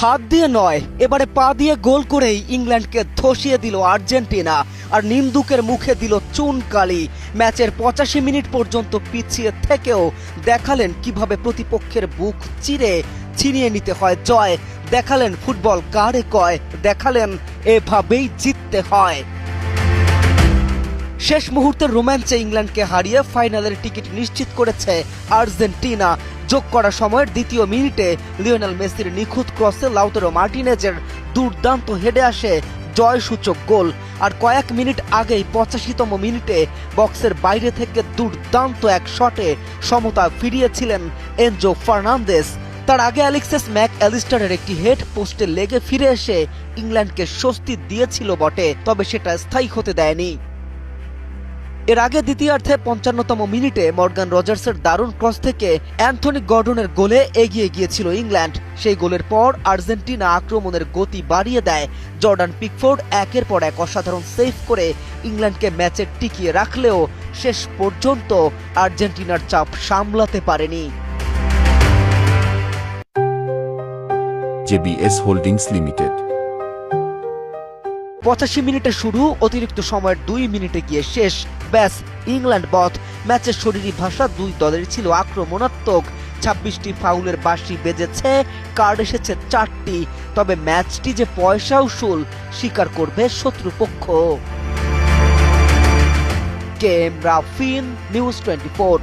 হাত দিয়ে নয়, এবারে পা দিয়ে গোল করেই ইংল্যান্ডকে ধসিয়ে দিল আর্জেন্টিনা আর নিন্দুকের মুখে দিল চুনকালি। ম্যাচের 85 মিনিট পর্যন্ত পিছিয়ে থেকেও দেখালেন কিভাবে প্রতিপক্ষের বুক চিরে ছিনিয়ে নিতে হয় জয়, দেখালেন ফুটবল কারে কয়, দেখালেন এভাবেই জিততে হয়। শেষ মুহূর্তের রোম্যাঞ্চে ইংল্যান্ডকে হারিয়ে ফাইনালের টিকিট নিশ্চিত করেছে আর্জেন্টিনা। যোগ করা সময়ের দ্বিতীয় মিনিটে লিওনেল মেসির নিখুঁত ক্রসে লাউতারো মার্টিনেজের দুর্দান্ত হেডে আসে জয়সূচক গোল। আর কয়েক মিনিট আগেই 85তম মিনিটে বক্সের বাইরে থেকে দুর্দান্ত এক শটে সমতা ফিরিয়েছিলেন এনজো ফার্নান্দেস। তার আগে অ্যালেক্সিস ম্যাক অ্যালিস্টারের একটি হেড পোস্টে লেগে ফিরে এসে ইংল্যান্ডকে স্বস্তি দিয়েছিল বটে, তবে সেটা স্থায়ী হতে দেয়নি। এর আগে দ্বিতীয়ার্ধে 55তম মিনিটে মর্গান রজার্সের দারুণ ক্রস থেকে অ্যান্থনি গর্ডনের গোলে এগিয়ে গিয়েছিল ইংল্যান্ড। সেই গোলের পর আর্জেন্টিনা আক্রমণের গতি বাড়িয়ে দেয়। জর্ডান পিকফোর্ড একের পর এক অসাধারণ সেভ করে ইংল্যান্ডকে ম্যাচে টিকিয়ে রাখলেও শেষ পর্যন্ত আর্জেন্টিনার চাপ সামলাতে পারেনি। JBS holdings limited. 85 মিনিটে শুরু, অতিরিক্ত সময়ের 2 মিনিটে গিয়ে শেষ। ব্যাস, ইংল্যান্ড বধ। ম্যাচের শরীরী ভাষা দুই দলেরই ছিল আক্রমণাত্মক। 26টি ফাউলের বাঁশি বেজেছে, কার্ড এসেছে 4টি। তবে ম্যাচটি যে পয়সা উসুল স্বীকার করবে শত্রুপক্ষ। K M Rafin, news 24।